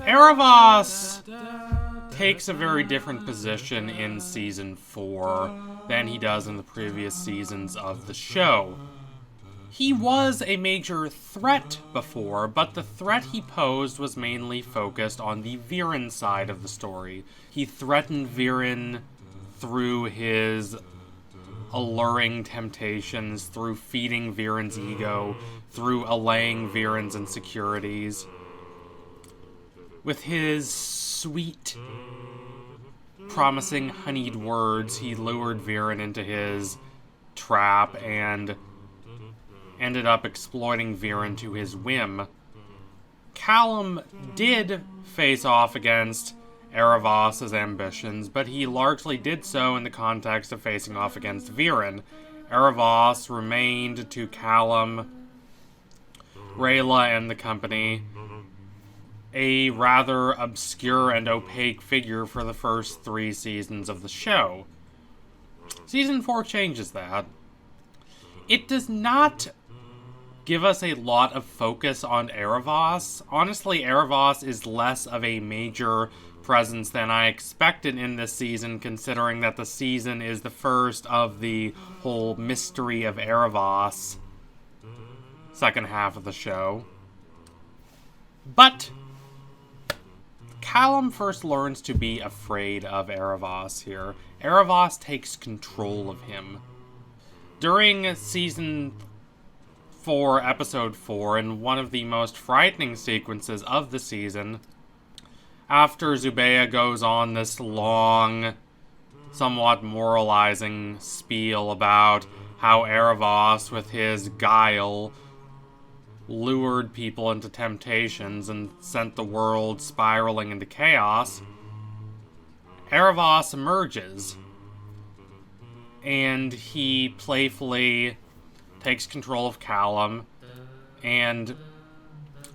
Aaravos takes a very different position in Season 4 than he does in the previous seasons of the show. He was a major threat before, but the threat he posed was mainly focused on the Viren side of the story. He threatened Viren through his alluring temptations, through feeding Viren's ego, through allaying Viren's insecurities. With his sweet, promising honeyed words, he lured Viren into his trap and ended up exploiting Viren to his whim. Callum did face off against Aaravos' ambitions, but he largely did so in the context of facing off against Viren. Aaravos remained to Callum, Rayla, and the company a rather obscure and opaque figure for the first 3 seasons of the show. Season 4 changes that. It does not give us a lot of focus on Aaravos. Honestly, Aaravos is less of a major presence than I expected in this season, considering that the season is the first of the whole mystery of Aaravos second half of the show. But Callum first learns to be afraid of Aaravos here. Aaravos takes control of him. During Season 4, Episode 4, in one of the most frightening sequences of the season, after Zubeia goes on this long, somewhat moralizing spiel about how Aaravos, with his guile, lured people into temptations and sent the world spiraling into chaos, Aaravos emerges, and he playfully takes control of Callum and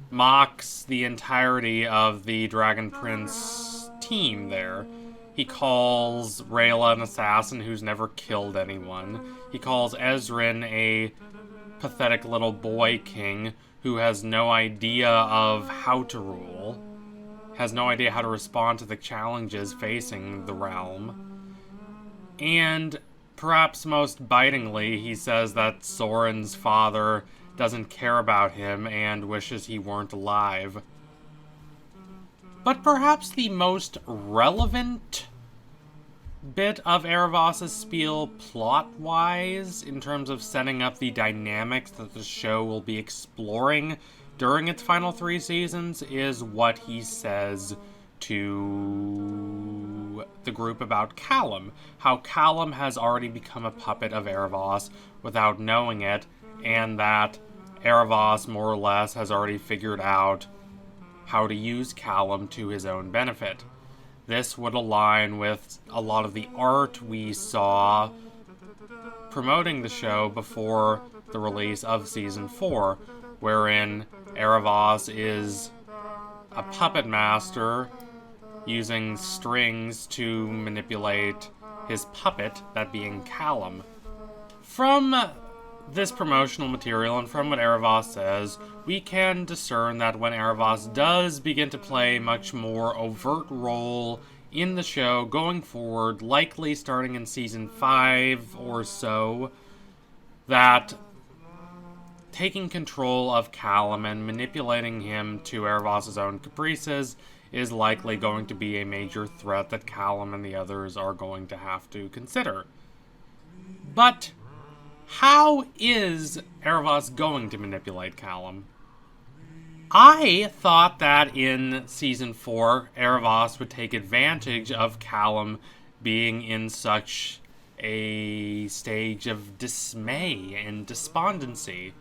mocks the entirety of the Dragon Prince team there. He calls Rayla an assassin who's never killed anyone. He calls Ezrin a pathetic little boy king who has no idea of how to rule, has no idea how to respond to the challenges facing the realm. And perhaps most bitingly, he says that Soren's father doesn't care about him and wishes he weren't alive. But perhaps the most relevant bit of Aaravos' spiel plot-wise, in terms of setting up the dynamics that the show will be exploring during its final 3 seasons, is what he says to the group about Callum. How Callum has already become a puppet of Aaravos without knowing it, and that Aaravos, more or less, has already figured out how to use Callum to his own benefit. This would align with a lot of the art we saw promoting the show before the release of Season 4, wherein Aaravos is a puppet master using strings to manipulate his puppet, that being Callum. From this promotional material and from what Aaravos says, we can discern that when Aaravos does begin to play a much more overt role in the show going forward, likely starting in Season 5 or so, that taking control of Callum and manipulating him to Aaravos' own caprices is likely going to be a major threat that Callum and the others are going to have to consider. But how is Aaravos going to manipulate Callum? I thought that in Season 4, Aaravos would take advantage of Callum being in such a stage of dismay and despondency.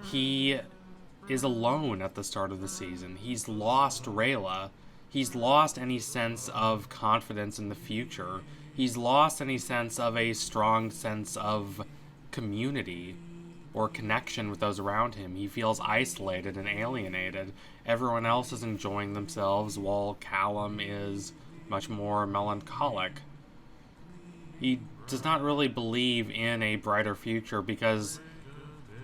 He is alone at the start of the season. He's lost Rayla. He's lost any sense of confidence in the future. He's lost any sense of a strong sense of community or connection with those around him. He feels isolated and alienated. Everyone else is enjoying themselves while Callum is much more melancholic. He does not really believe in a brighter future because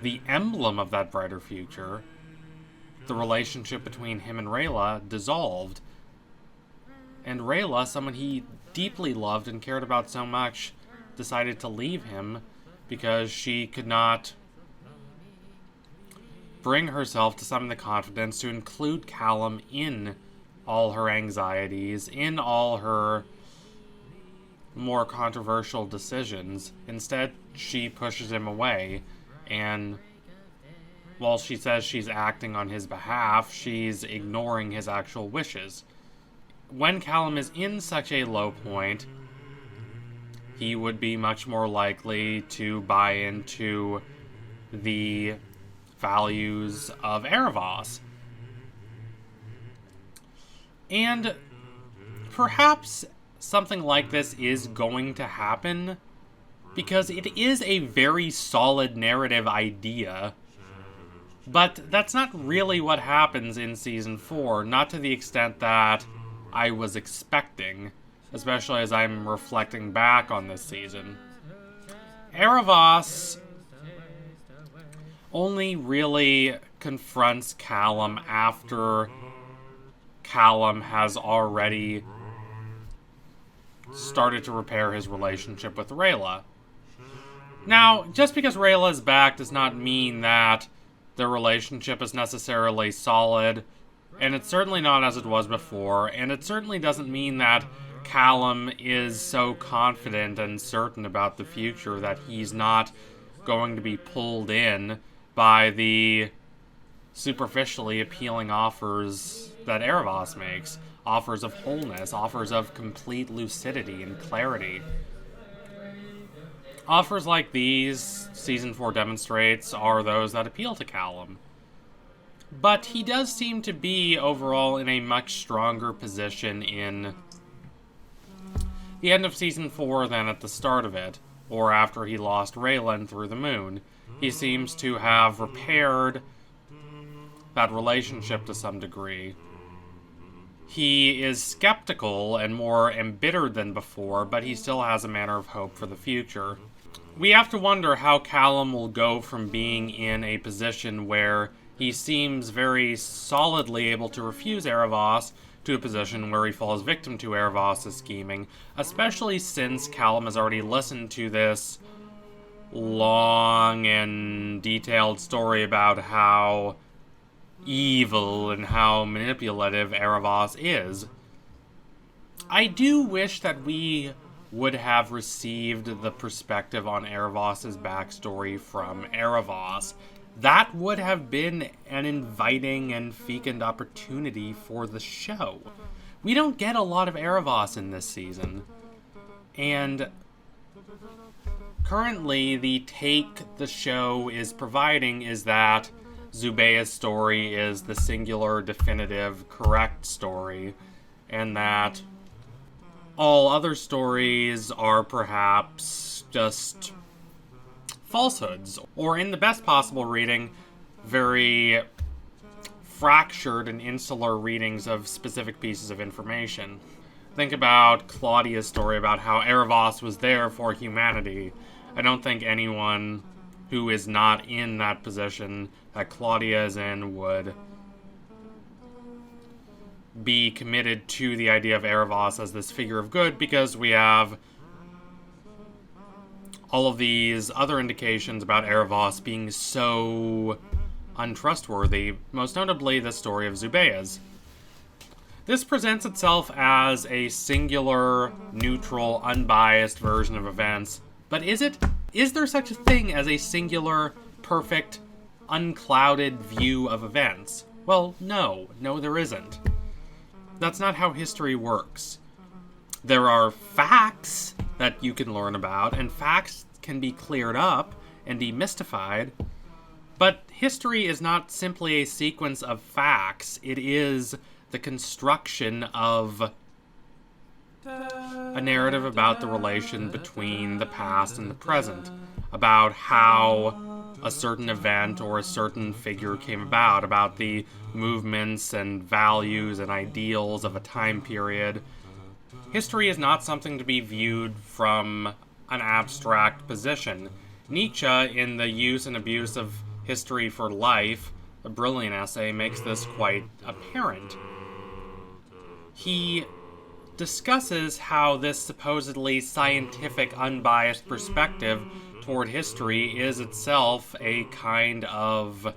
the emblem of that brighter future the relationship between him and Rayla dissolved. And Rayla, someone he deeply loved and cared about so much, decided to leave him because she could not bring herself to summon the confidence to include Callum in all her anxieties, in all her more controversial decisions. Instead, she pushes him away, and while she says she's acting on his behalf, she's ignoring his actual wishes. When Callum is in such a low point, he would be much more likely to buy into the values of Aaravos. And perhaps something like this is going to happen, because it is a very solid narrative idea. But that's not really what happens in Season 4, not to the extent that I was expecting, especially as I'm reflecting back on this season. Aaravos only really confronts Callum after Callum has already started to repair his relationship with Rayla. Now, just because Rayla is back does not mean that their relationship is necessarily solid, and it's certainly not as it was before, and it certainly doesn't mean that Callum is so confident and certain about the future that he's not going to be pulled in by the superficially appealing offers that Aaravos makes. Offers of wholeness, offers of complete lucidity and clarity. Offers like these, Season 4 demonstrates, are those that appeal to Callum. But he does seem to be, overall, in a much stronger position in the end of Season 4 than at the start of it, or after he lost Raylan through the moon. He seems to have repaired that relationship to some degree. He is skeptical and more embittered than before, but he still has a manner of hope for the future. We have to wonder how Callum will go from being in a position where he seems very solidly able to refuse Aaravos to a position where he falls victim to Aaravos' scheming, especially since Callum has already listened to this long and detailed story about how evil and how manipulative Aaravos is. I do wish that we would have received the perspective on Aaravos' backstory from Aaravos. That would have been an inviting and fecund opportunity for the show. We don't get a lot of Aaravos in this season. And currently, the take the show is providing is that Zubeia's story is the singular, definitive, correct story, and that all other stories are perhaps just falsehoods, or in the best possible reading, very fractured and insular readings of specific pieces of information. Think about Claudia's story about how Aaravos was there for humanity. I don't think anyone who is not in that position that Claudia is in would be committed to the idea of Aaravos as this figure of good, because we have all of these other indications about Aaravos being so untrustworthy, most notably the story of Zubeia's. This presents itself as a singular, neutral, unbiased version of events, but is there such a thing as a singular, perfect, unclouded view of events? Well, no, there isn't. That's not how history works. There are facts that you can learn about, and facts can be cleared up and demystified, but history is not simply a sequence of facts. It is the construction of a narrative about the relation between the past and the present, about how a certain event or a certain figure came about the movements and values and ideals of a time period. History is not something to be viewed from an abstract position. Nietzsche, in the use and abuse of history for life, a brilliant essay, makes this quite apparent. He discusses how this supposedly scientific, unbiased perspective toward history is itself a kind of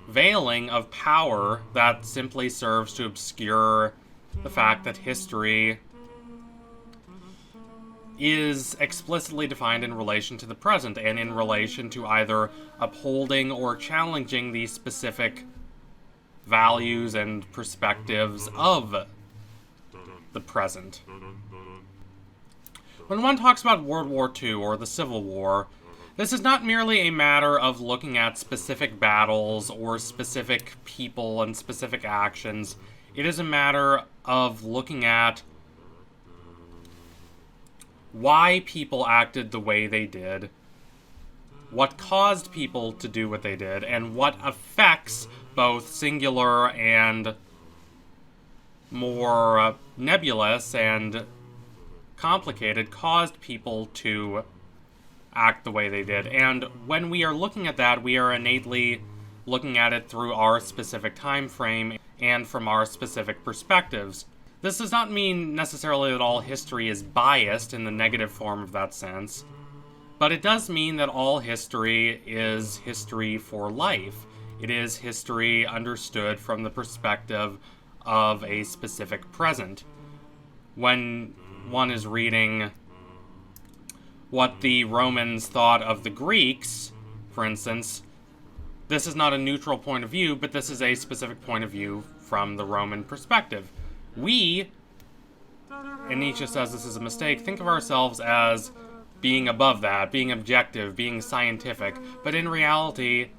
veiling of power that simply serves to obscure the fact that history is explicitly defined in relation to the present and in relation to either upholding or challenging the specific values and perspectives of the present. When one talks about World War II or the Civil War, this is not merely a matter of looking at specific battles or specific people and specific actions. It is a matter of looking at why people acted the way they did, what caused people to do what they did, and what effects, both singular and more nebulous and complicated, caused people to act the way they did. And when we are looking at that, we are innately looking at it through our specific time frame and from our specific perspectives. This does not mean necessarily that all history is biased in the negative form of that sense, but it does mean that all history is history for life. It is history understood from the perspective of a specific present. When one is reading what the Romans thought of the Greeks, for instance, this is not a neutral point of view, but this is a specific point of view from the Roman perspective. We, and Nietzsche says this is a mistake, think of ourselves as being above that, being objective, being scientific, but in reality,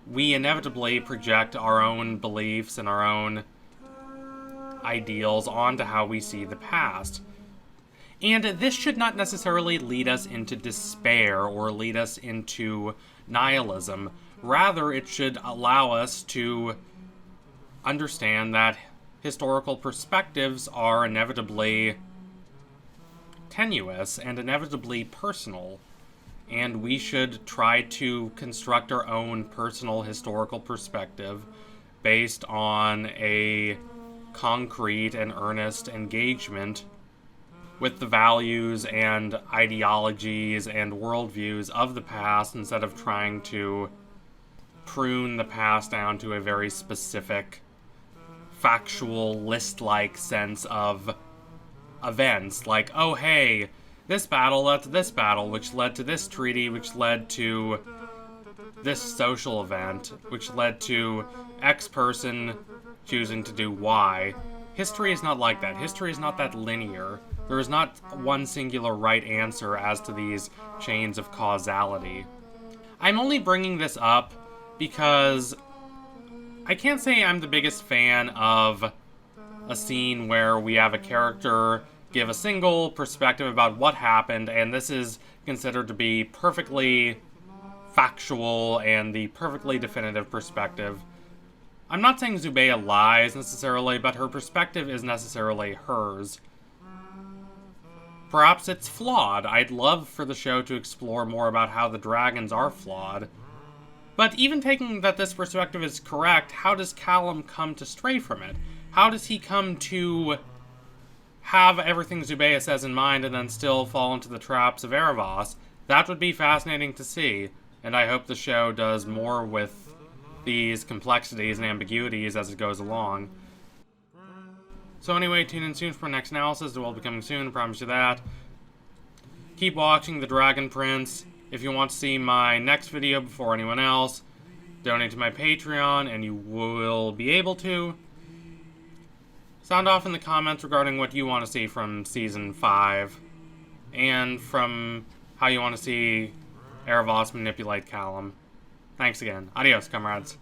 we inevitably project our own beliefs and our own ideals onto how we see the past. And this should not necessarily lead us into despair or lead us into nihilism. Rather, it should allow us to understand that historical perspectives are inevitably tenuous and inevitably personal, and we should try to construct our own personal historical perspective based on a concrete and earnest engagement with the values and ideologies and worldviews of the past, instead of trying to prune the past down to a very specific, factual, list-like sense of events. Like, oh hey, this battle led to this battle, which led to this treaty, which led to this social event, which led to X person choosing to do Y. History is not like that. History is not that linear. There is not one singular right answer as to these chains of causality. I'm only bringing this up because I can't say I'm the biggest fan of a scene where we have a character give a single perspective about what happened, and this is considered to be perfectly factual and the perfectly definitive perspective. I'm not saying Zubeia lies necessarily, but her perspective is necessarily hers. Perhaps it's flawed. I'd love for the show to explore more about how the dragons are flawed. But even taking that this perspective is correct, how does Callum come to stray from it? How does he come to have everything Zubeia says in mind and then still fall into the traps of Aaravos? That would be fascinating to see, and I hope the show does more with these complexities and ambiguities as it goes along. So anyway, tune in soon for my next analysis. It will be coming soon, I promise you that. Keep watching The Dragon Prince. If you want to see my next video before anyone else, donate to my Patreon, and you will be able to. Sound off in the comments regarding what you want to see from Season 5, and from how you want to see Aaravos manipulate Callum. Thanks again. Adios, comrades.